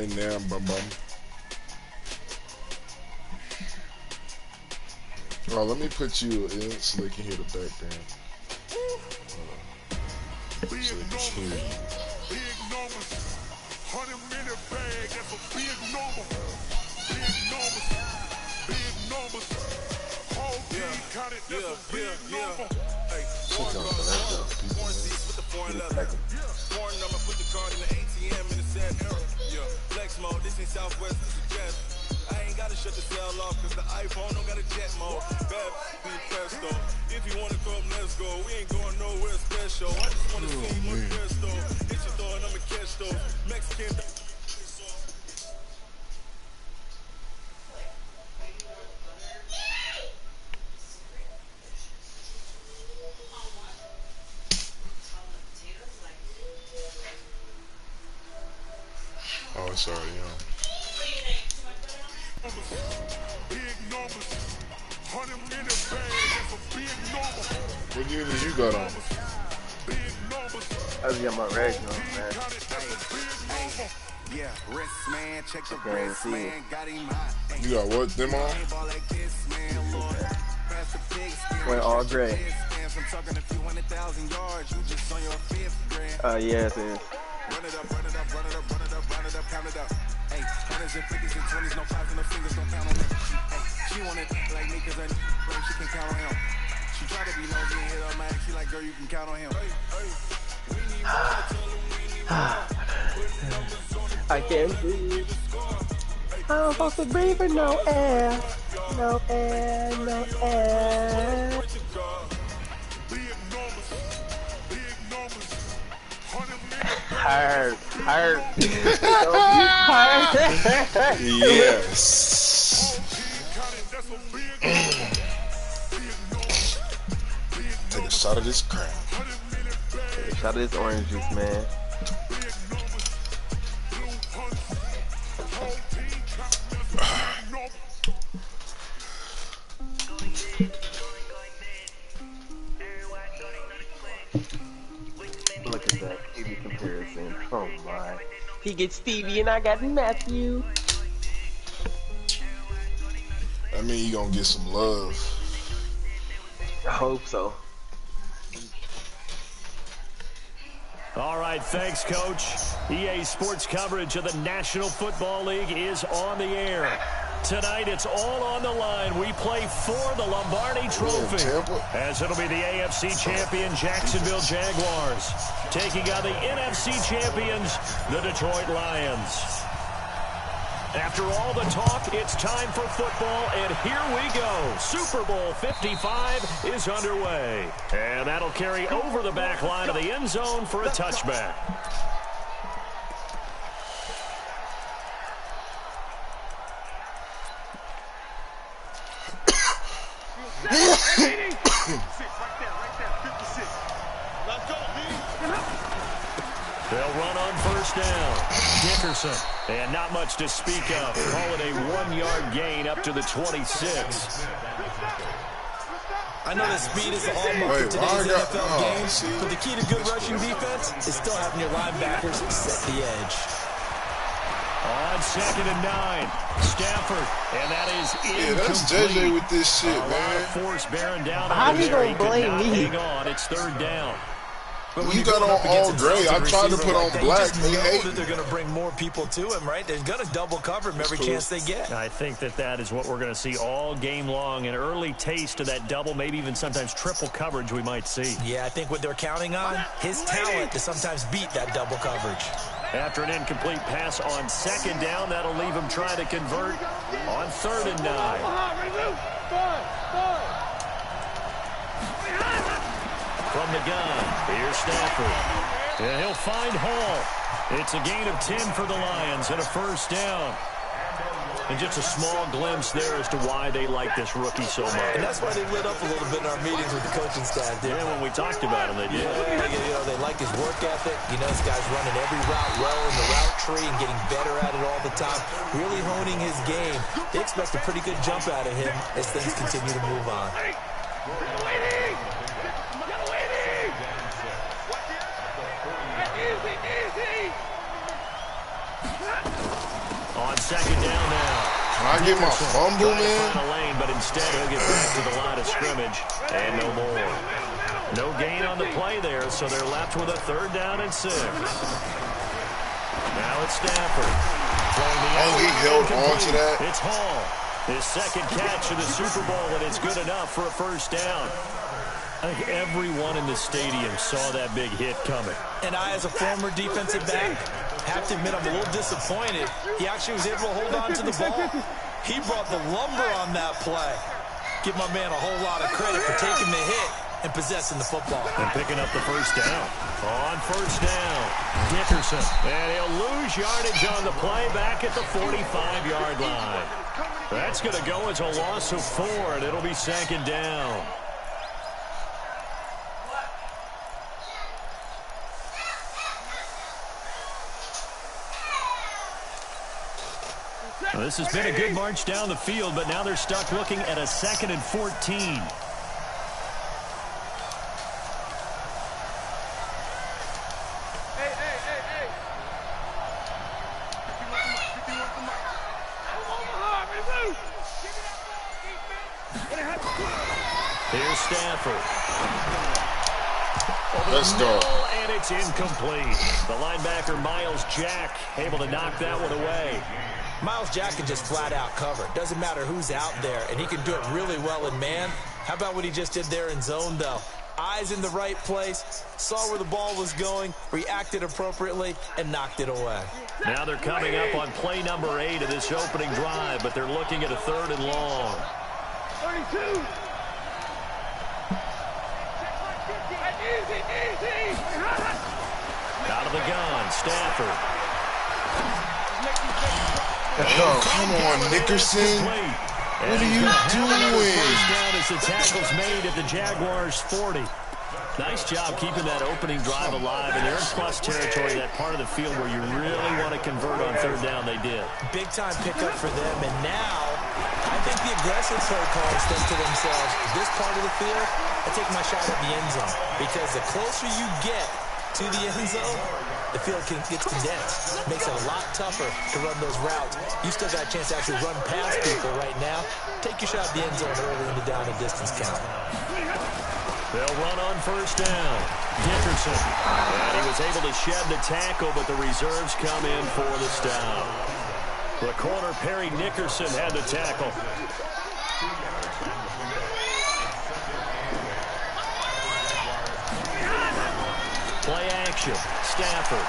ain't now, bum bum. Oh, let me put you in so they can hear the background. So they can hear you. Big numbers. 100-minute bag, that's a big number. Big numbers. Big numbers. Whole team counted, that's a big number. Hey, foreign seats with the foreign leather. Foreign number, put the card in the ATM in the sad era. Yeah, flex mode, this ain't Southwest, this is Jazz. I ain't gotta shut the cell off, cause the iPhone don't got a jet mode. Bad be presto. If you wanna come, let's go. We ain't going nowhere special. I just wanna see my presto. Hit your door and I'ma catch those. Mexican. Oh, it's already on. Big numbers. 100-minute bag, that's a big number. What unit you got on? Big numbers. I just got my rags on, man. Yeah, wrist man, check the wrist man, got him hot. You got what? Them on? Went all gray. I'm talking a few 100,000 yards, you just on your fifth grand. Yeah, it is. Run it up, run it up, run it up, run it up, run it up, count it up. Hey, 100s and 50s and 20s, no fives and no fingers, don't count on them. Hey, she want it like me, cause I know she can count on him. She try to be nosy and hit up my she like, girl, you can count on him. I can't breathe. I'm supposed to breathe with no air. No air, no air. Hurt, hurt. Hurt. Yes. Take a shot of this crap. Take a shot of this orange juice, man. Look at that TV comparison. Oh my. He gets Stevie and I got Matthew. I mean, you gonna get some love. I hope so. All right, thanks, Coach. EA Sports coverage of the National Football League is on the air. Tonight, it's all on the line. We play for the Lombardi Trophy, as it'll be the AFC champion Jacksonville Jaguars taking on the NFC champions, the Detroit Lions. After all the talk, it's time for football, and here we go. Super Bowl 55 is underway, and that'll carry over the back line of the end zone for a touchback. They'll run on first down. Dickerson, and not much to speak of. Call it a 1-yard gain up to the 26. I know that speed is the hallmark of today's NFL game, but the key to good rushing defense is still having your linebackers set the edge. On 2nd and 9, Stafford, and that is incomplete. Yeah, that's JJ with this shit, man. A lot of force bearing down How on you there. gonna blame me? Hang on, it's 3rd down. But when you got on all gray. I tried to put on black. They know that they're going to bring more people to him, right? They're going to double cover him every chance they get. I think that is what we're going to see all game long. An early taste of that double, maybe even sometimes triple coverage we might see. Yeah, I think what they're counting on, his talent to sometimes beat that double coverage. After an incomplete pass on 2nd down, that'll leave him trying to convert on 3rd and 9. From the gun, here's Stafford. And he'll find Hall. It's a gain of 10 for the Lions and a first down. And just a small glimpse there as to why they like this rookie so much. And that's why they lit up a little bit in our meetings with the coaching staff. Yeah, when we talked about him, they did. Yeah, they like his work ethic. You know, this guy's running every route well in the route tree and getting better at it all the time. Really honing his game. They expect a pretty good jump out of him as things continue to move on. get my fumble, man? Find a lane, but instead he'll get back to the line of scrimmage and no more. No gain on the play there, so they're left with a 3rd down and 6. Now it's Stafford. Oh, he held on to that. It's Hall. His 2nd catch of the Super Bowl, and it's good enough for a 1st down. I think everyone in the stadium saw that big hit coming. And I, as a former defensive back, have to admit I'm a little disappointed. He actually was able to hold on to the ball. He brought the lumber on that play. Give my man a whole lot of credit for taking the hit and possessing the football. And picking up the 1st down. On 1st down, Dickerson. And he'll lose yardage on the play back at the 45-yard line. That's going to go as a loss of 4, and it'll be 2nd down. Well, this has been a good march down the field, but now they're stuck looking at a 2nd and 14. Here's Stafford. Let's go. And it's incomplete. The linebacker, Miles Jack, able to knock that one away. Miles Jack can just flat out cover. Doesn't matter who's out there, and he can do it really well in man. How about what he just did there in zone, though? Eyes in the right place, saw where the ball was going, reacted appropriately, and knocked it away. Now they're coming up on play number 8 of this opening drive, but they're looking at a 3rd and long. 32. Out of the gun, Stafford. Oh, come on, Nickerson. What are you doing? 1st down as the tackle's made at the Jaguars' 40. Nice job keeping that opening drive alive, and they're in plus territory, that part of the field where you really want to convert on 3rd down. They did. Big-time pickup for them, and now I think the aggressive play callers think to themselves, this part of the field, I take my shot at the end zone, because the closer you get to the end zone, the field gets condensed. It makes it a lot tougher to run those routes. You still got a chance to actually run past people right now. Take your shot at the end zone early in the down and distance count. They'll run on 1st down. Dickerson. And he was able to shed the tackle, but the reserves come in for the stop. The corner, Perry Nickerson, had the tackle. Play action. Stafford.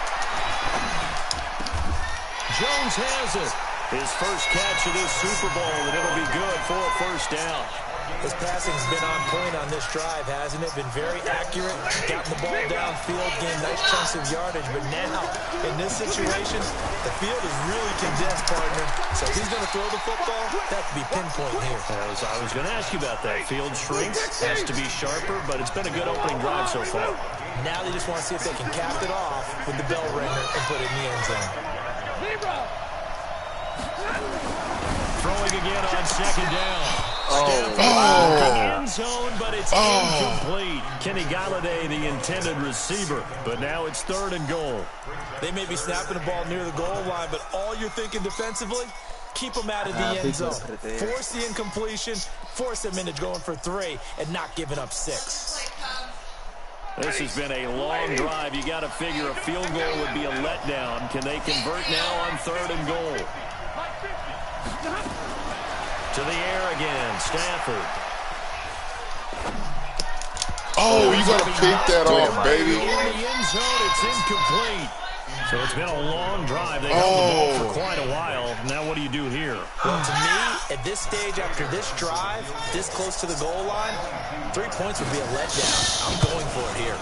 Jones has it. His 1st catch of this Super Bowl, and it'll be good for a 1st down. His passing's been on point on this drive, hasn't it? Been very accurate, gotten the ball downfield, gained nice chunks of yardage. But now, in this situation, the field is really condensed, partner. So if he's going to throw the football, that could be pinpoint here. I was going to ask you about that. Field shrinks, has to be sharper, but it's been a good opening drive so far. Now they just want to see if they can cap it off with the bell ringer and put it in the end zone. Throwing again on 2nd down. End zone, but it's incomplete. Kenny Galladay, the intended receiver, but now it's 3rd and goal. They may be snapping the ball near the goal line, but all you're thinking defensively, keep them out of the end zone. Force the incompletion, force them into going for 3, and not giving up 6. This has been a long drive. You got to figure a field goal would be a letdown. Can they convert now on 3rd and goal? To the air again, Stafford. Oh, you got to pick that off, baby. In the end zone, it's incomplete. So it's been a long drive. They held the ball for quite a while. Now what do you do here? Well, to me, at this stage, after this drive, this close to the goal line, 3 points would be a letdown. I'm going for it here.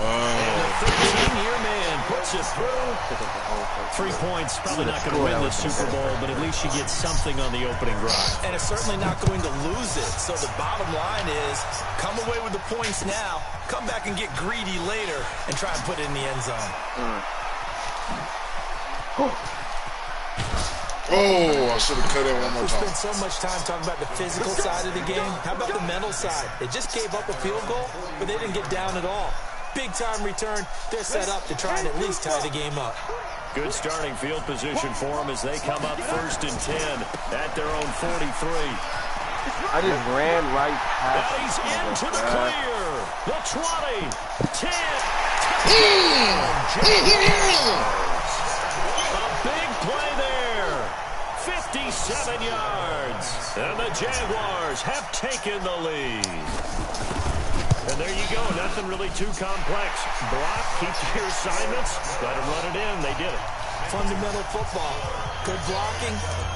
And the 13-year man puts it through. 3 points, probably not going to win this Super Bowl, but at least you get something on the opening drive. And it's certainly not going to lose it. So the bottom line is, come away with the points now, come back and get greedy later, and try and put it in the end zone. Oh, I should have cut it one more We time. spent so much time talking about the physical side of the game. How about the mental side? They just gave up a field goal, but they didn't get down at all. Big time return. They're set up to try and at least tie the game up. Good starting field position for them as they come up 1st and 10 at their own 43. I just ran right past. Now he's into the clear. The 20, 10. A big play there. 57 yards. And the Jaguars have taken the lead. And there you go. Nothing really too complex. Block, keep to your assignments. Let them run it in. They did it. Fundamental football. Good blocking.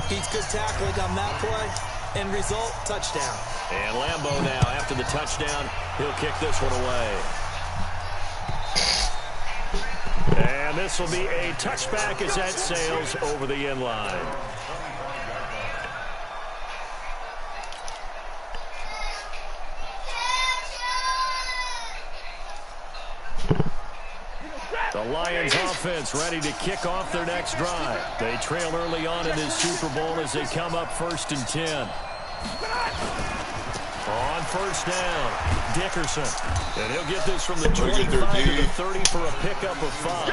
Beats good tackling on that play. End result, touchdown. And Lambeau now, after the touchdown, he'll kick this one away. And this will be a touchback as that sails over the end line. The Lions offense ready to kick off their next drive. They trail early on in this Super Bowl as they come up 1st and 10. On 1st down, Dickerson. And he'll get this from the 25 to the 30 for a pickup of 5.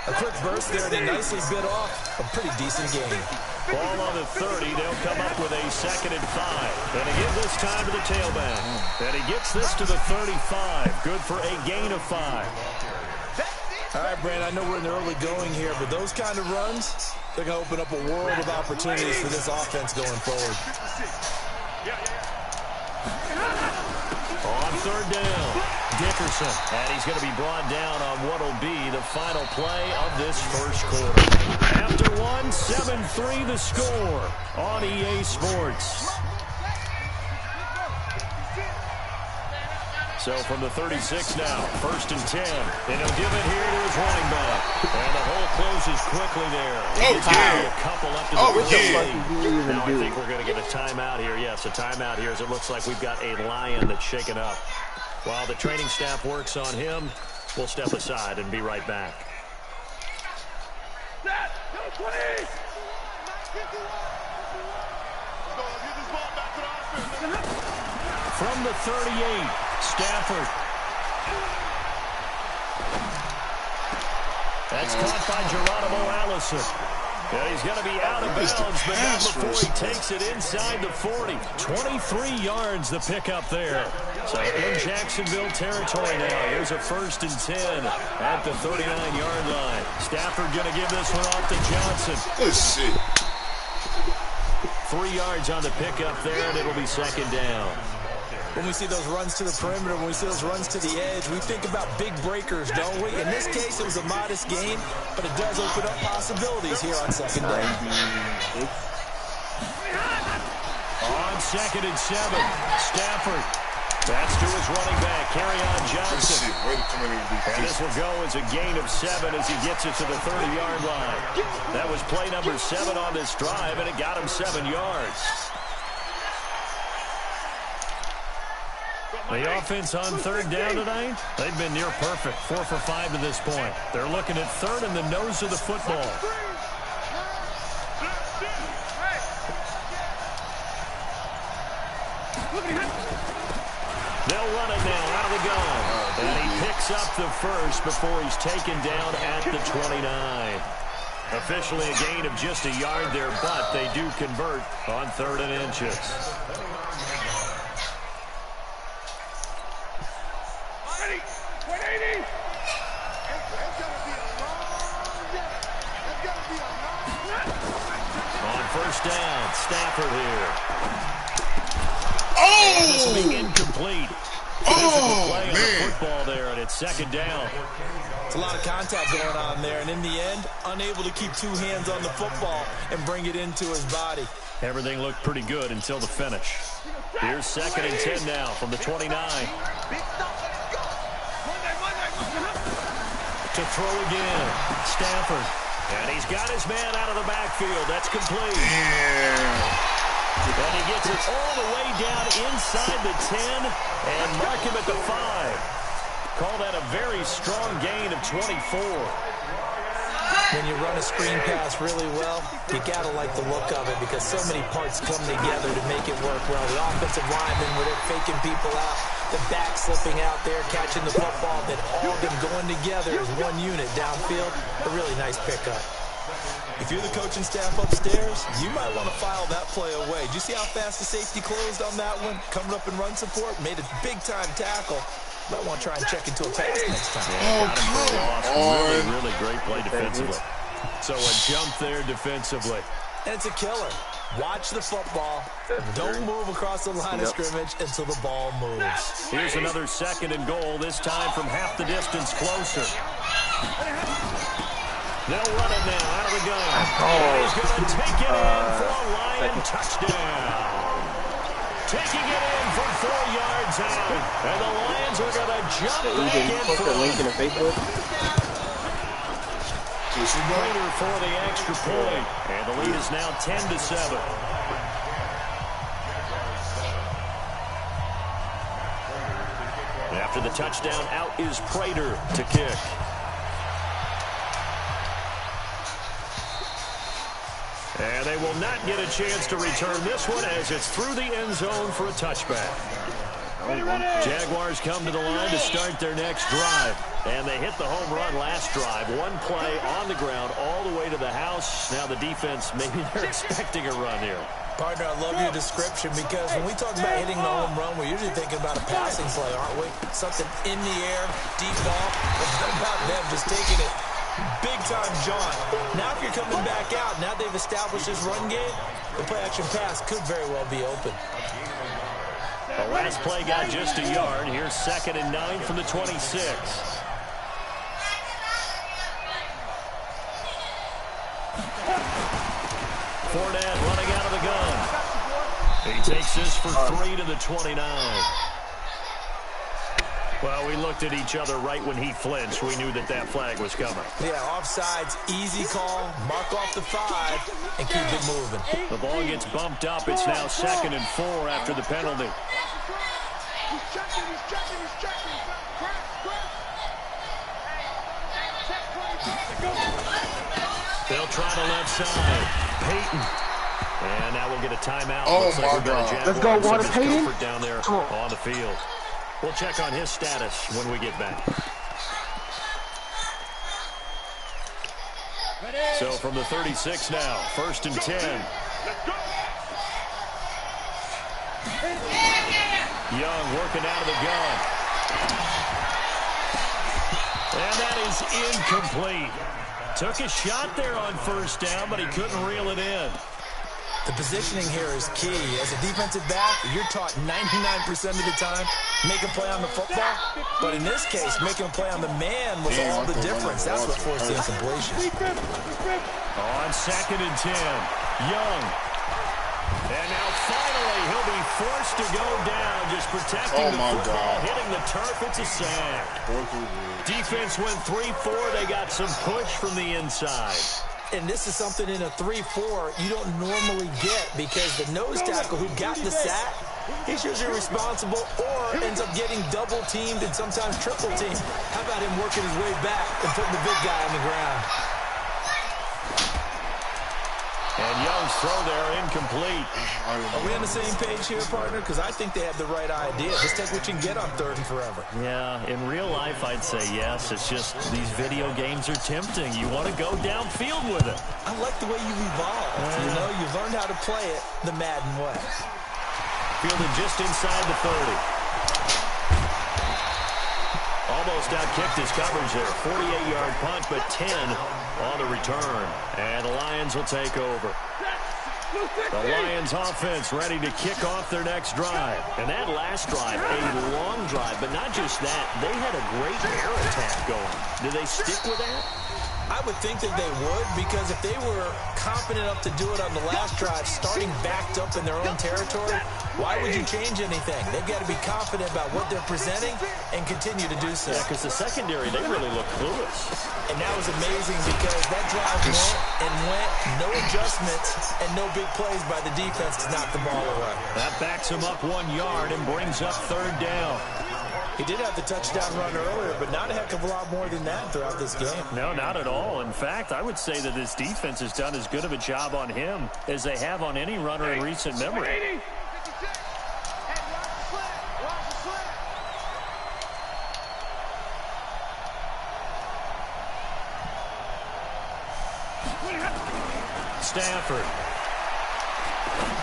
A quick burst there, and he nicely bit off a pretty decent game. Ball on the 30. They'll come up with a 2nd and 5. And again this time to the tailback. And he gets this to the 35. Good for a gain of 5. All right, Brand, I know we're in the early going here, but those kind of runs, they're going to open up a world of opportunities for this offense going forward. On 3rd down, Dickerson. And he's going to be brought down on what will be the final play of this 1st quarter. After 1, 7-3 the score on EA Sports. So from the 36 now, 1st and 10. And he'll give it here to his running back. And the hole closes quickly there. Oh, yeah. A couple up to the Now I think we're going to get a timeout here. Yes, a timeout here as it looks like we've got a Lion that's shaken up. While the training staff works on him, we'll step aside and be right back. From the 38, Stafford. That's caught by Geronimo Allison. Yeah, he's going to be out of bounds, but not before he takes it inside the 40. 23 yards the pickup there. So in Jacksonville territory now. Here's a 1st and 10 at the 39-yard line. Stafford going to give this one off to Johnson. Good shit. 3 yards on the pickup there, and it'll be 2nd down. When we see those runs to the perimeter, when we see those runs to the edge, we think about big breakers, don't we? In this case, it was a modest game, but it does open up possibilities here on 2nd down. On 2nd and 7, Stafford. That's to his running back, Kerryon Johnson. And this will go as a gain of 7 as he gets it to the 30-yard line. That was play number 7 on this drive, and it got him 7 yards. The offense on 3rd down tonight, they've been near perfect. 4 for 5 to this point. They're looking at 3rd and the nose of the football. They'll run it now out of the gun. And he picks up the 1st before he's taken down at the 29. Officially a gain of just a yard there, but they do convert on 3rd and inches. On 1st down, Stafford here. Oh! And this will be incomplete. Oh, play on the man. football there, and it's 2nd down. It's a lot of contact going on there, and in the end, unable to keep 2 hands on the football and bring it into his body. Everything looked pretty good until the finish. Here's 2nd and 10 now from the 29. To throw again, Stafford. And he's got his man out of the backfield. That's complete. Yeah. And he gets it all the way down inside the 10 and mark him at the 5. Call that a very strong gain of 24. When you run a screen pass really well, you got to like the look of it because so many parts come together to make it work well. The offensive linemen, where they're faking people out, The back slipping out there, catching the football, then all of them going together as one unit downfield. A really nice pickup. If you're the coaching staff upstairs, you might want to file that play away. Did you see how fast the safety closed on that one? Coming up in run support, made a big-time tackle. Might want to try and check into a pass next time. Yeah, got him for a loss. Really great play defensively. So a jump there defensively. And it's a killer. Watch the football. Don't move across the line of scrimmage until the ball moves. Here's another 2nd and goal, this time from half the distance closer. They'll run it now out of the gun. He's going to take it in for a Lion touchdown. Taking it in from 4 yards out. And the Lions are going to jump back in post that link in Facebook. Prater for the extra point. And the lead is now 10-7. After the touchdown, out is Prater to kick. And they will not get a chance to return this one as it's through the end zone for a touchback. Jaguars come to the line to start their next drive. And they hit the home run last drive. One play on the ground all the way to the house. Now the defense, maybe they're expecting a run here. Partner, I love your description because when we talk about hitting the home run, we're usually thinking about a passing play, aren't we? Something in the air, deep ball. But what about them just taking it big-time jaunt? Now if you're coming back out, now they've established this run game, the play-action pass could very well be open. The last play got just a yard. Here's 2nd and 9 from the 26. Fournette running out of the gun. He takes this for 3 to the 29. Well, we looked at each other right when he flinched. We knew that that flag was coming. Yeah, offsides, easy call, mark off the 5, and keep it moving. The ball gets bumped up. It's now 2nd and 4 after the penalty. They'll try the left side. Peyton. And now we'll get a timeout. Oh, Looks like my God. Let's go, Water Peyton. Down there on the field. We'll check on his status when we get back. So from the 36 now, 1st and 10. Young working out of the gun. And that is incomplete. Took a shot there on 1st down, but he couldn't reel it in. The positioning here is key. As a defensive back, you're taught 99% of the time, make a play on the football. But in this case, making a play on the man was all the difference. That's what forced the incompletion. On 2nd and 10, Young. And now finally he'll be forced to go down, just protecting the football, hitting the turf. It's a sack. Defense went 3-4. They got some push from the inside. And this is something in a 3-4 you don't normally get because the nose tackle who got the sack, he's usually responsible or ends up getting double-teamed and sometimes triple-teamed. How about him working his way back and putting the big guy on the ground? And Young's throw there incomplete. Are we on the same page here, partner? Because I think they have the right idea. Just take what you can get on 3rd and forever. Yeah, in real life, I'd say yes. It's just these video games are tempting. You want to go downfield with it. I like the way you've evolved. You know, you've learned how to play it the Madden way. Fielded just inside the 30. Almost out-kicked his coverage there. 48-yard punt, but 10 on the return. And the Lions will take over. The Lions offense ready to kick off their next drive. And that last drive, a long drive, but not just that. They had a great air attack going. Did they stick with that? I would think that they would, because if they were confident enough to do it on the last drive, starting backed up in their own territory, why would you change anything? They've got to be confident about what they're presenting and continue to do so. Yeah, because the secondary, they really look clueless. And that was amazing because that drive went, no adjustments, and no big plays by the defense to knock the ball away. That backs him up 1 yard and brings up 3rd down. He did have the touchdown run earlier, but not a heck of a lot more than that throughout this game. No, not at all. In fact, I would say that this defense has done as good of a job on him as they have on any runner in recent memory. Stafford.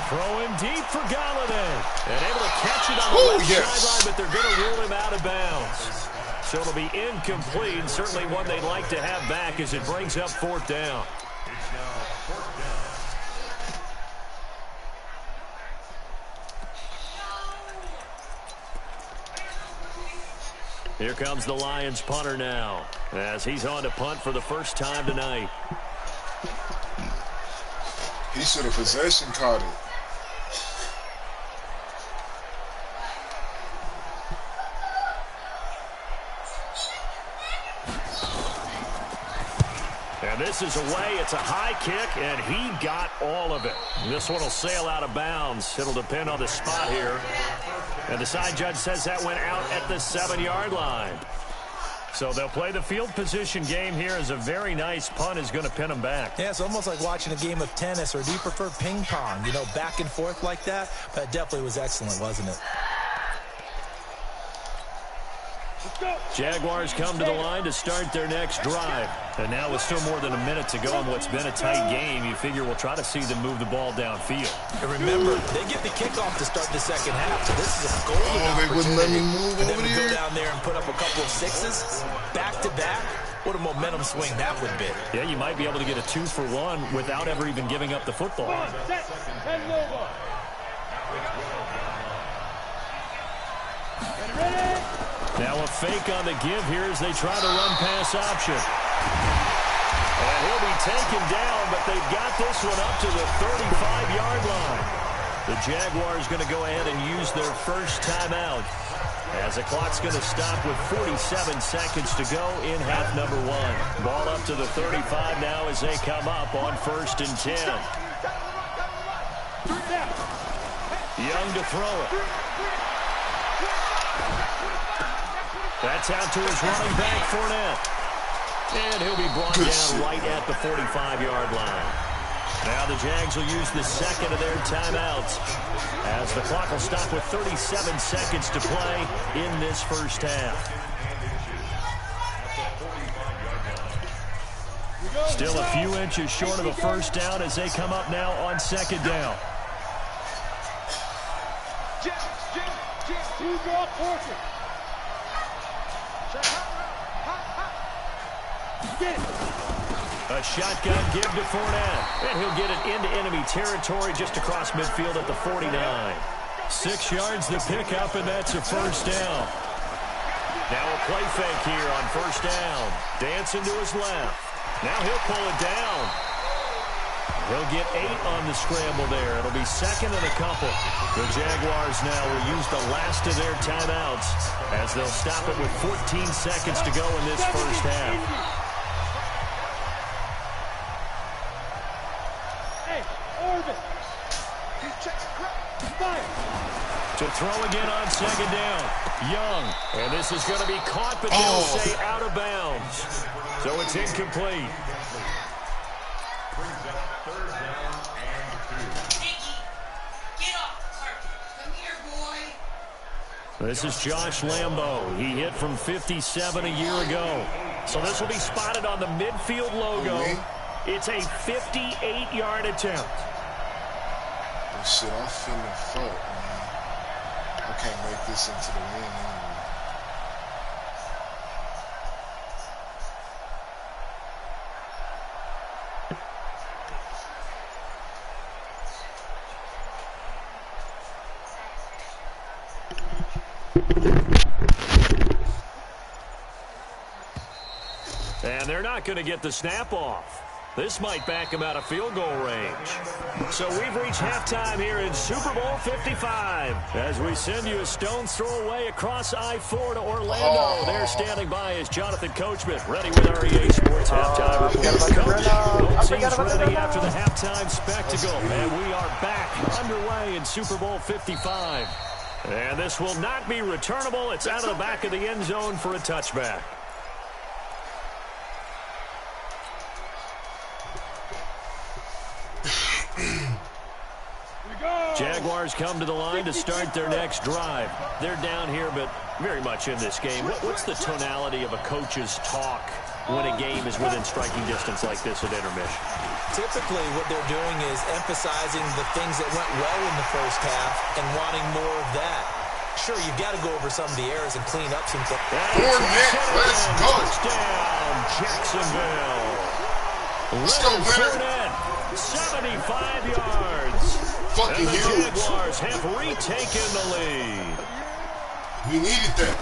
Throwing deep for Galladay. And able to catch it on the left sideline, but they're going to rule him out of bounds. So it'll be incomplete. Certainly one they'd like to have back as it brings up 4th down. Here comes the Lions punter now, as he's on to punt for the first time tonight. He should have possession caught it. And this is away. It's a high kick, and he got all of it. This one will sail out of bounds. It'll depend on the spot here. And the side judge says that went out at the 7-yard line. So they'll play the field position game here as a very nice punt is going to pin them back. Yeah, it's almost like watching a game of tennis, or do you prefer ping pong? You know, back and forth like that? That definitely was excellent, wasn't it? Jaguars come to the line to start their next drive. And now with still more than a minute to go in what's been a tight game, you figure we'll try to see them move the ball downfield. And remember, they get the kickoff to start the second half, so this is a golden opportunity. They wouldn't let me move and then over we there. go down there and put up a couple of 6s, back-to-back. What a momentum swing that would be. Yeah, you might be able to get a 2-for-1 without ever even giving up the football. Now a fake on the give here as they try to run pass option. And he'll be taken down, but they've got this one up to the 35-yard line. The Jaguars going to go ahead and use their first timeout as the clock's going to stop with 47 seconds to go in half number 1. Ball up to the 35 now as they come up on 1st and 10. Young to throw it. That's out to his running back, Fournette. And he'll be brought down right at the 45-yard line. Now the Jags will use the second of their timeouts as the clock will stop with 37 seconds to play in this first half. Still a few inches short of a first down as they come up now on 2nd down. A shotgun give to Fournette. And he'll get it into enemy territory just across midfield at the 49. 6 yards to pick up, and that's a first down. Now a play fake here on first down. Dancing to his left. Now he'll pull it down. He'll get 8 on the scramble there. It'll be second and a couple. The Jaguars now will use the last of their timeouts as they'll stop it with 14 seconds to go in this first half. To throw again on 2nd down. Young. And this is going to be caught, but they'll say out of bounds. So it's incomplete. This is Josh Lambo. He hit from 57 a year ago. So this will be spotted on the midfield logo. It's a 58-yard attempt. Oh, shit, I'm feeling fucked, man. I can't make this into the win anyway. And they're not going to get the snap off. This might back him out of field goal range. So we've reached halftime here in Super Bowl 55 as we send you a stone's throw away across I-4 to Orlando. There standing by is Jonathan Coachman, ready with our EA Sports halftime report. Coach, both teams ready after the halftime spectacle. And we are back underway in Super Bowl 55. And this will not be returnable. It's out of the back of the end zone for a touchback. Jaguars come to the line to start their next drive. They're down here, but very much in this game. What's the tonality of a coach's talk when a game is within striking distance like this at intermission? Typically, what they're doing is emphasizing the things that went well in the first half and wanting more of that. Sure, you've got to go over some of the errors and clean up some things. Let's go. Touchdown, Jacksonville. Let's go, Leonard Fournette, 75 yards. Fucking and the huge. Jaguars have retaken the lead. We needed that.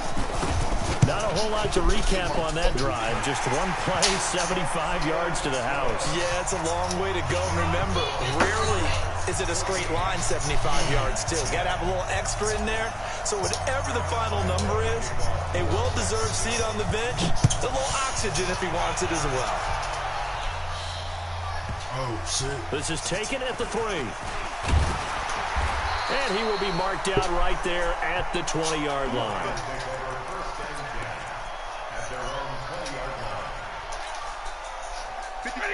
Not a whole lot to recap on that drive. Just one play, 75 yards to the house. Yeah, it's a long way to go. Remember, rarely is it a straight line 75 yards, too. Got to have a little extra in there. So whatever the final number is, a well-deserved seat on the bench, a little oxygen if he wants it as well. Oh, shit. This is taken at the 3. And he will be marked out right there at the 20-yard line.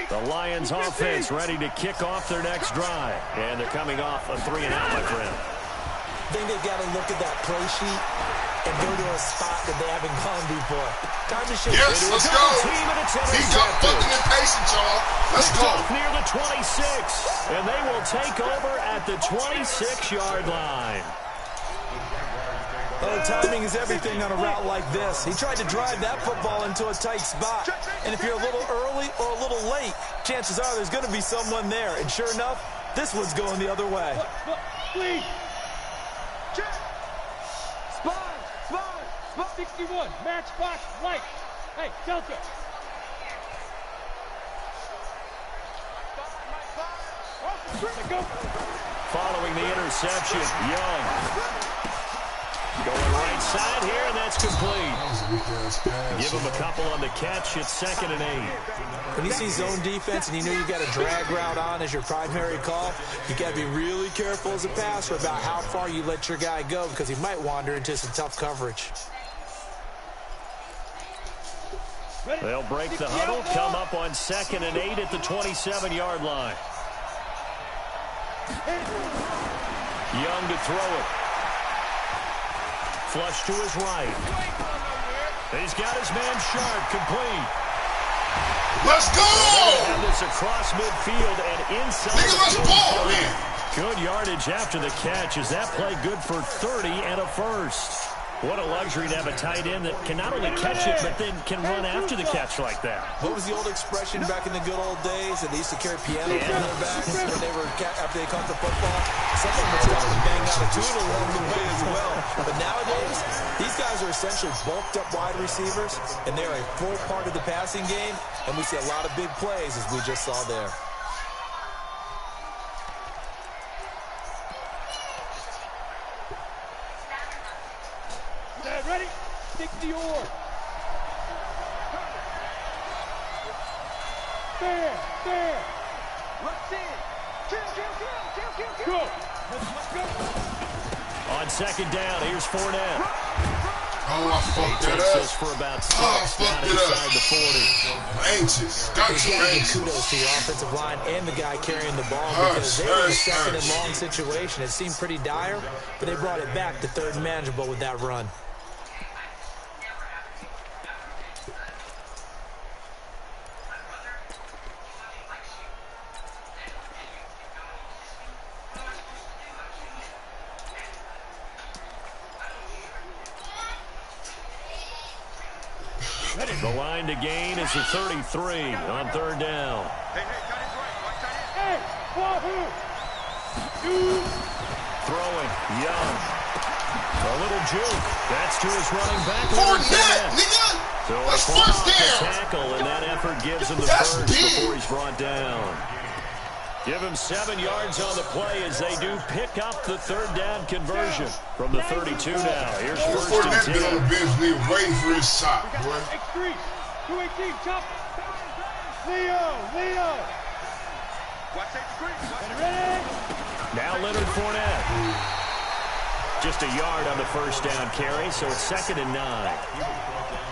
The Lions offense ready to kick off their next drive. And they're coming off a 3-and-out, my friend. I think they've got to look at that play sheet and go to a spot that they haven't gone before. Time to show Yes, let's go. He got fucking impatient, y'all. Let's go. Near the 26. And they will take over at the 26-yard line. Oh, timing is everything on a route like this. He tried to drive that football into a tight spot. And if you're a little early or a little late, chances are there's going to be someone there. And sure enough, this one's going the other way. Please. Spot 61. Matchbox light. Hey, Delta. Go. Following the interception, Young. Going right side here, and that's complete. That was a weak-ass pass. Give him a couple on the catch. It's 2nd and 8. When you see zone defense and you know you got a drag route on as your primary call, you got to be really careful as a passer about how far you let your guy go because he might wander into some tough coverage. They'll break the huddle, come up on 2nd and 8 at the 27-yard line. Young to throw it. Flush to his right. He's got his man Sharp, complete. Let's go! Have this across midfield and inside. Nigga, let's ball, man. Good yardage after the catch. Is that play good for 30 and a first? What a luxury to have a tight end that can not only catch it, but then can run after the catch like that. What was the old expression back in the good old days that they used to carry pianos on their backs when they were after they caught the football? Someone was got to bang out a tune along the way as well. But nowadays, these guys are essentially bulked up wide receivers, and they're a full part of the passing game, and we see a lot of big plays as we just saw there. Ready? Stick the oar. There. Let's in. Kill. Go. Let's go. On 2nd down, here's Fournette. Oh, I fucked that Takes up. this for about 6 Oh, I fucked down it inside up. the 40. Anxious. Got You you got to give anxious. kudos to your offensive line and the guy carrying the ball because they were in a 2nd and long situation. It seemed pretty dire, but they brought it back to 3rd and manageable with that run. The line to gain is a 33 on 3rd down. Hey, Wahoo. Throwing, Young. A little juke. That's to his running back. Fournette, nigga. So a That's fall first off the down. tackle, and that effort gives him the That's first big. before he's brought down. Give him 7 yards on the play as they do pick up the 3rd down conversion from the 32 now. Here's first and Fournette been on 10. the bench, nigga, waiting for his shot, boy. X3. 218. Chop. Leo. Watch X3. Ready? Now Leonard Fournette. Just a yard on the first down carry, so it's 2nd and 9.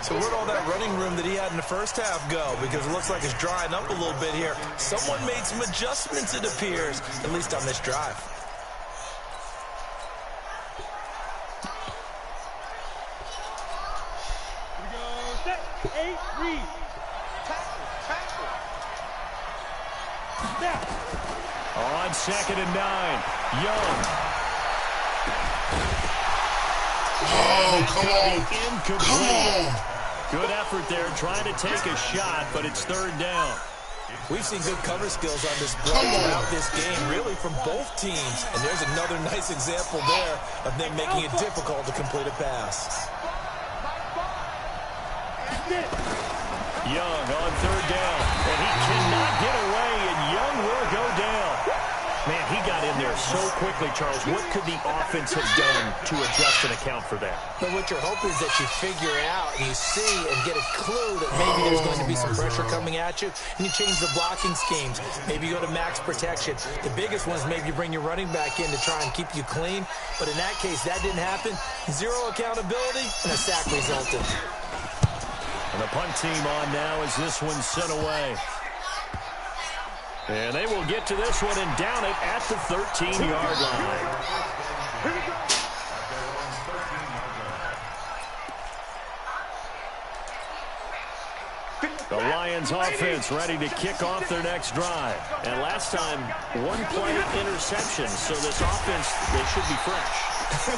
So where'd all that running room that he had in the first half go? Because it looks like it's drying up a little bit here. Someone made some adjustments, it appears, at least on this drive. Here we go. Set. 8, read. On 2nd and 9, Young. Oh, come on. Incomplete. Come on. Good effort there, trying to take a shot, but it's 3rd down. We've seen good cover skills on display throughout this game, really from both teams. And there's another nice example there of them making it difficult to complete a pass. Young on 3rd down, and he cannot get away, and Young will go down. Man, he got in there so quickly, Charles. What could the offense have done to adjust and account for that? But what you're hoping is that you figure out and you see and get a clue that maybe there's going to be some pressure coming at you, and you change the blocking schemes. Maybe you go to max protection. The biggest one is maybe you bring your running back in to try and keep you clean. But in that case, that didn't happen. 0 accountability, and a sack resulted. And the punt team on now as this one's sent away. And they will get to this one and down it at the 13-yard line. The Lions offense ready to kick off their next drive. And last time, 1-play interception. So this offense, they should be fresh.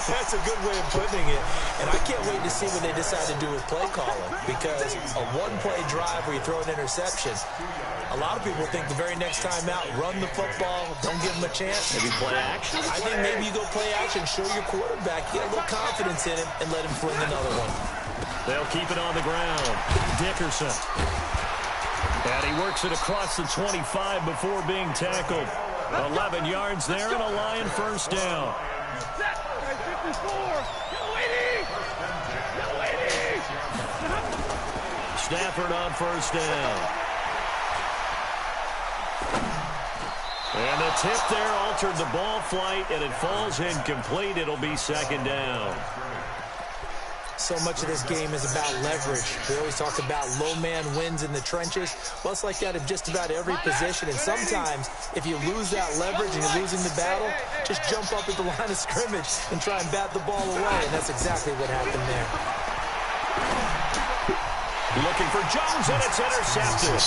That's a good way of putting it. And I can't wait to see what they decide to do with play calling. Because a 1-play drive where you throw an interception, a lot of people think the very next time out, run the football, don't give them a chance. Maybe play action. I think maybe you go play action, show your quarterback, get a little confidence in him, and let him fling another one. They'll keep it on the ground. Dickerson. And he works it across the 25 before being tackled. 11 yards there and a Lion 1st down. Stafford on 1st down. And the tip there altered the ball flight, and it falls incomplete. It'll be 2nd down. So much of this game is about leverage. We always talk about low man wins in the trenches. Well, it's like that in just about every position. And sometimes, if you lose that leverage and you're losing the battle, just jump up at the line of scrimmage and try and bat the ball away. And that's exactly what happened there. Looking for Jones, and it's intercepted.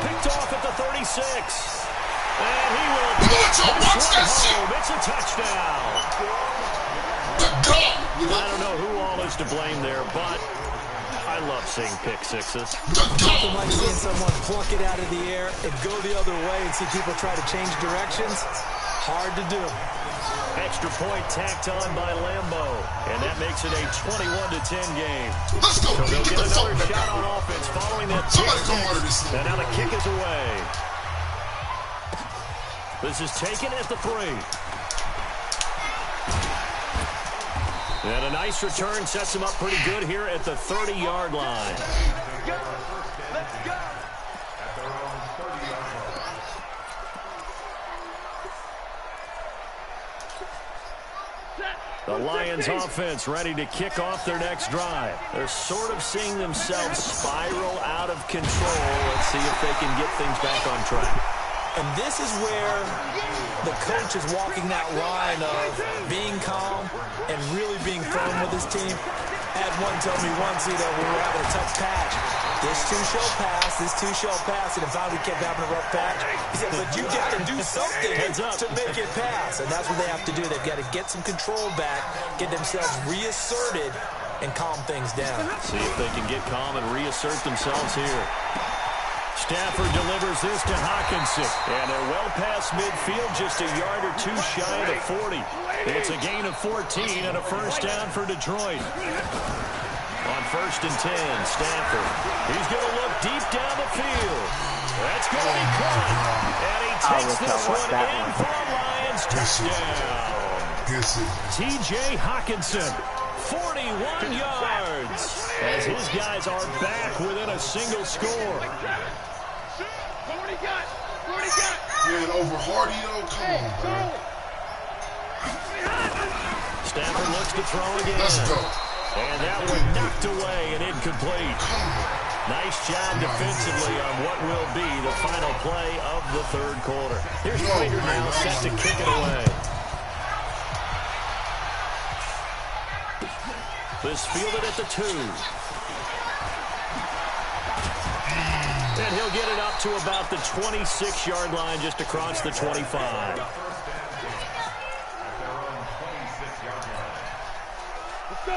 Picked off at the 36. And he will Watch that shit. home. It's a touchdown. I don't know who all is to blame there, but I love seeing pick sixes. Nothing like seeing someone pluck it out of the air and go the other way and see people try to change directions. Hard to do. Extra point tacked on by Lambo, and that makes it a 21-10 game. Let's go. So they'll get another shot on offense following that pick Somebody come out of six. this thing. And now the kick is away. This is taken at the 3. And a nice return sets him up pretty good here at the 30-yard line. Let's go. The Lions offense ready to kick off their next drive. They're sort of seeing themselves spiral out of control. Let's see if they can get things back on track. And this is where the coach is walking that line of being calm and really being firm with his team. I had one tell me once, we were having a tough patch. This too shall pass, this too shall pass. And if we kept having a rough patch, he said, but you got to do something to make it pass. And that's what they have to do. They've got to get some control back, get themselves reasserted, and calm things down. See if they can get calm and reassert themselves here. Stafford delivers this to Hawkinson. And they're well past midfield, just a yard or two shy of the 40. It's a gain of 14 and a 1st down for Detroit. On 1st and 10, Stafford. He's going to look deep down the field. That's going to be caught. And he takes this one in for a Lions touchdown. T.J. Hawkinson, 41 yards. As his guys are back within a single score. Man, over Hardy, though, come on, bro. Stafford looks to throw again. Let's go. And that one knocked away and incomplete. Nice job defensively on what will be the final play of the 3rd quarter. Here's Prater now set to kick it away. This fielded at the 2. And he'll get it up to about the 26-yard line, just across the 25.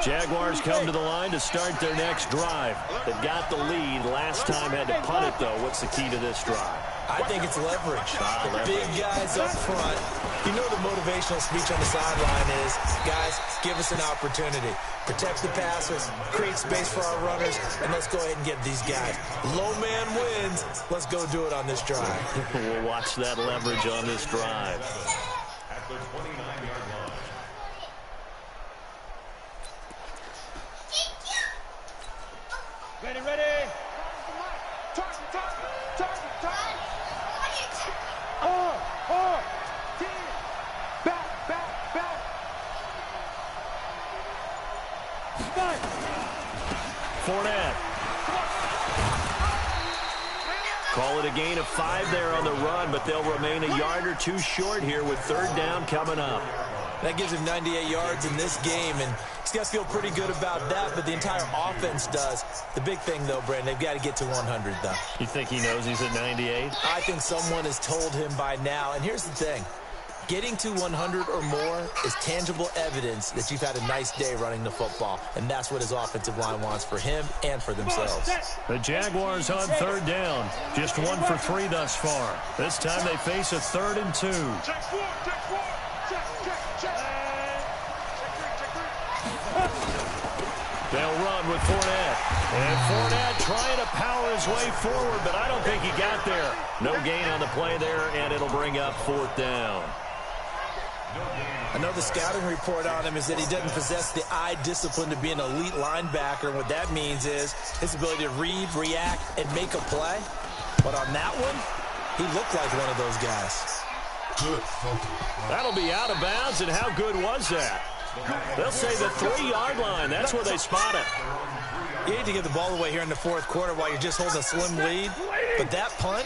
Jaguars come to the line to start their next drive. They've got the lead. Last time had to punt it, though. What's the key to this drive? I think it's leverage. The big guys up front. You know the motivational speech on the sideline is, guys, give us an opportunity. Protect the passes, create space for our runners, and let's go ahead and get these guys. Low man wins. Let's go do it on this drive. We'll watch that leverage on this drive. At the 29-yard line. Ready, ready. Fournette. Call it a gain of 5 there on the run, but they'll remain a yard or two short here with third down coming up. That gives him 98 yards in this game, and he's got to feel pretty good about that, but the entire offense does. The big thing, though, Brandon, they've got to get to 100, though. You think he knows he's at 98? I think someone has told him by now, and here's the thing. Getting to 100 or more is tangible evidence that you've had a nice day running the football, and that's what his offensive line wants for him and for themselves. The Jaguars on third down. Just 1 for 3 thus far. This time they face a 3rd and 2. They'll run with Fournette. And Fournette trying to power his way forward, but I don't think he got there. No gain on the play there, and it'll bring up 4th down. I know the scouting report on him is that he doesn't possess the eye discipline to be an elite linebacker, and what that means is his ability to read, react, and make a play. But on that one, he looked like one of those guys. Good. That'll be out of bounds, and how good was that? They'll say the 3-yard line. That's where they spot it. You hate to get the ball away here in the 4th quarter while you're just holding a slim lead, but that punt,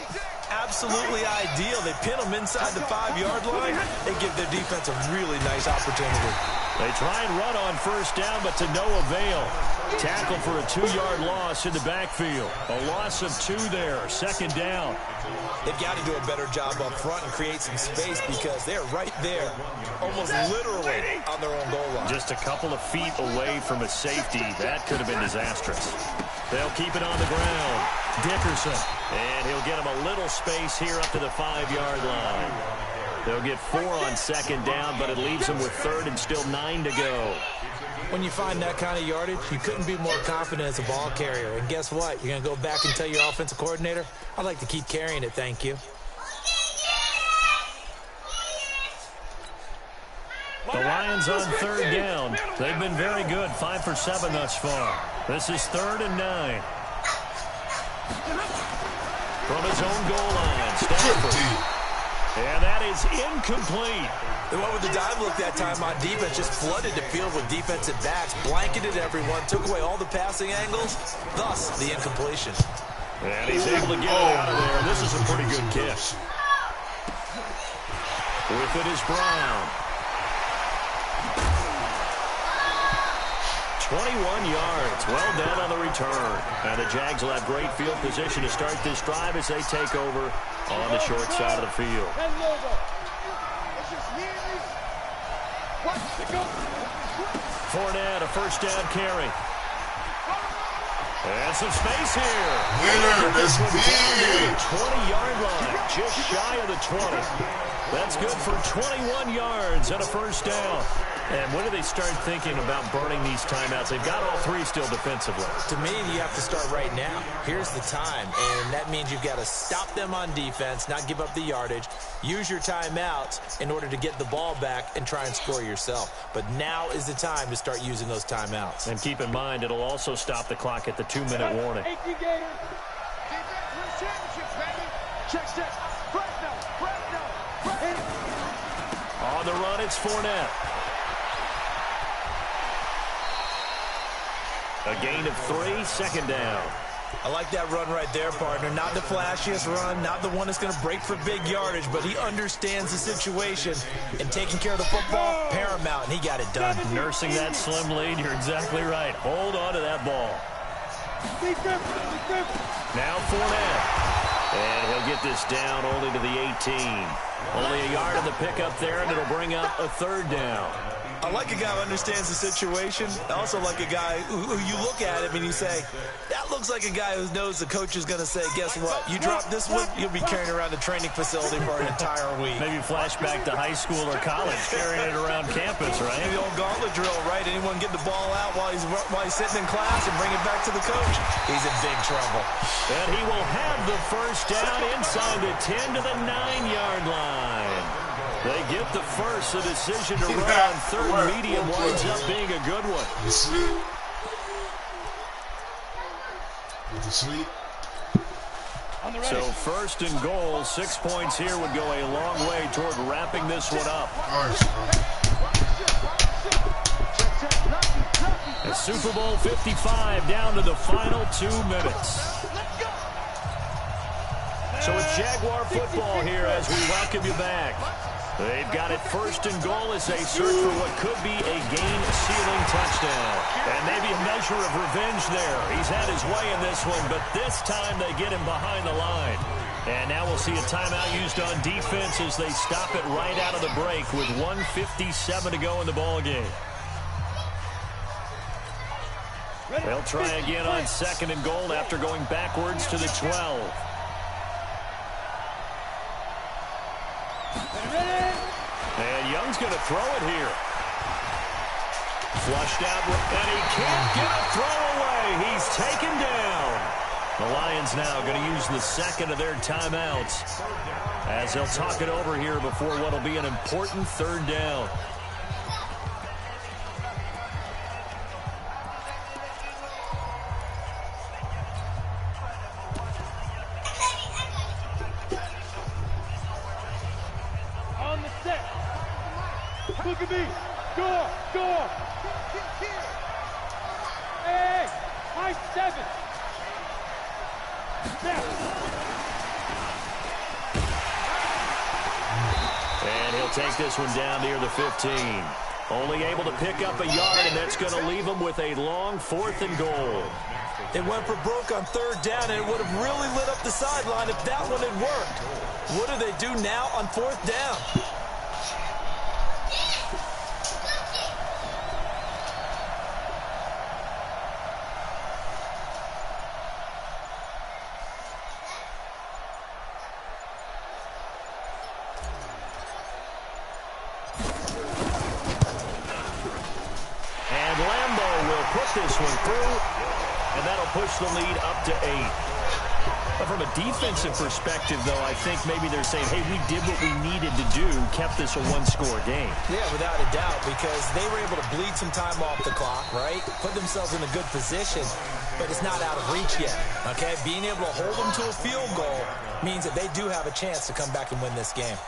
absolutely ideal. They pin them inside the 5-yard line. They give their defense a really nice opportunity. They try and run on first down, but to no avail. Tackle for a 2-yard loss in the backfield. A loss of 2 there, 2nd down. They've got to do a better job up front and create some space because they're right there, almost literally on their own goal line. Just a couple of feet away from a safety. That could have been disastrous. They'll keep it on the ground. Dickerson. And he'll get him a little space here up to the 5-yard line. They'll get 4 on 2nd down, but it leaves them with 3rd and still 9 to go. When you find that kind of yardage, you couldn't be more confident as a ball carrier. And guess what? You're going to go back and tell your offensive coordinator, I'd like to keep carrying it, thank you. The Lions on 3rd down. They've been very good, 5 for 7 thus far. This is 3rd and 9. From his own goal line, Stafford. And that is incomplete. They went with the dive look that time on defense, just flooded the field with defensive backs, blanketed everyone, took away all the passing angles, thus the incompletion. And he's able to get it out of there. This is a pretty good kick. With it is Brown. 21 yards. Well done on the return. And the Jags will have great field position to start this drive as they take over on the short side of the field. Fournette, a first down carry. And some space here. Winner, that's big. 20-yard line, just shy of the 20. That's good for 21 yards and a first down. And when do they start thinking about burning these timeouts? They've got all 3 still defensively. To me, you have to start right now. Here's the time, and that means you've got to stop them on defense, not give up the yardage, use your timeouts in order to get the ball back and try and score yourself. But now is the time to start using those timeouts. And keep in mind, it'll also stop the clock at the 2-minute warning. On the run, it's Fournette. A gain of 3, 2nd down. I like that run right there, partner. Not the flashiest run, not the one that's going to break for big yardage, but he understands the situation, and taking care of the football, paramount, and he got it done. Nursing that slim lead, you're exactly right. Hold on to that ball. Now Fournette. And he'll get this down only to the 18. Only a yard on the pickup there, and it'll bring up a third down. I like a guy who understands the situation. I also like a guy who you look at him and you say, that looks like a guy who knows the coach is going to say, guess what? You drop this one, you'll be carrying around the training facility for an entire week. Maybe flashback to high school or college, carrying it around campus, right? The old gauntlet drill, right? Anyone get the ball out while he's sitting in class and bring it back to the coach? He's in big trouble. And he will have the first down inside the 10 to the 9-yard line. They get the first. The decision to run on third medium winds up being a good one. The sweep. With the sweep. So first and goal, 6 points here would go a long way toward wrapping this one up. And Super Bowl 55 down to the final 2 minutes. So it's Jaguar football here as we welcome you back. They've got it first and goal as they search for what could be a game-sealing touchdown. And maybe a measure of revenge there. He's had his way in this one, but this time they get him behind the line. And now we'll see a timeout used on defense as they stop it right out of the break with 1:57 to go in the ballgame. They'll try again on second and goal after going backwards to the 12. And Young's going to throw it here. Flushed out, and he can't get a throw away. He's taken down. The Lions now going to use the second of their timeouts as they'll talk it over here before what will be an important third down. Look at me. Door. Hey, high 7. And he'll take this one down near the 15. Only able to pick up a yard, and that's going to leave him with a long 4th and goal. It went for broke on third down, and it would have really lit up the sideline if that one had worked. What do they do now on 4th down? This one through, and that'll push the lead up to 8. But from a defensive perspective, though, I think maybe they're saying, hey, we did what we needed to do, kept this a one-score game. Yeah, without a doubt, because they were able to bleed some time off the clock, right? Put themselves in a good position, but it's not out of reach yet, okay? Being able to hold them to a field goal means that they do have a chance to come back and win this game.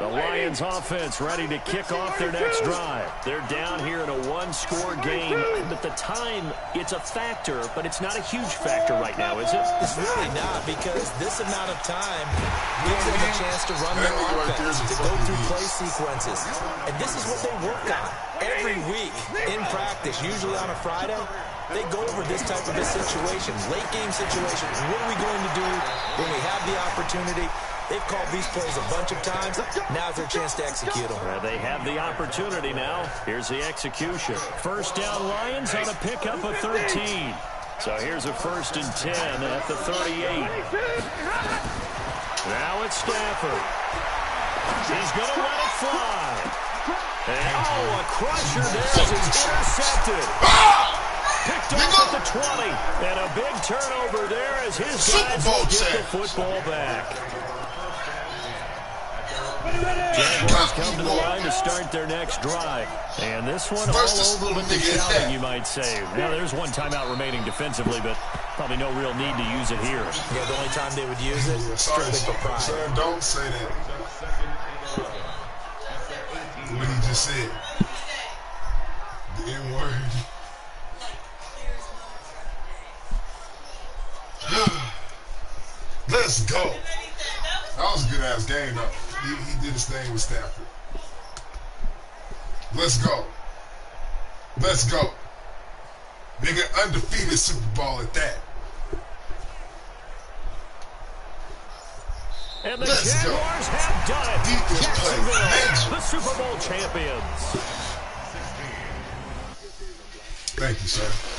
The Lions offense ready to kick off their next drive. They're down here in a one-score game, but the time, it's a factor, but it's not a huge factor right now, is it? It's really not, because this amount of time gives them a chance to run their offense, to go through play sequences. And this is what they work on every week in practice, usually on a Friday. They go over this type of a situation, late game situation. What are we going to do when we have the opportunity? They've called these plays a bunch of times. Now's their chance to execute them. They have the opportunity now. Here's the execution. First down, Lions on a pickup of 13. So here's a 1st and 10 at the 38. Now it's Stafford. He's going to let it fly. And a crusher there as it's intercepted. Picked off at the 20. And a big turnover there as his guys will get the football back. Jaguars come to the line to start their next drive. And this one all over with the shouting, you might say. Now, there's one timeout remaining defensively, but probably no real need to use it here. Yeah, the only time they would use it, strictly for pride. Sir, don't say that. What he just said. The N-word. Let's go. That was a good-ass game, though. He did his thing with Stafford. Let's go. Let's go. Nigga, undefeated Super Bowl at that. And the Let's Jaguars have done it. Defense Jacksonville, play. the Super Bowl champions. Thank you, sir.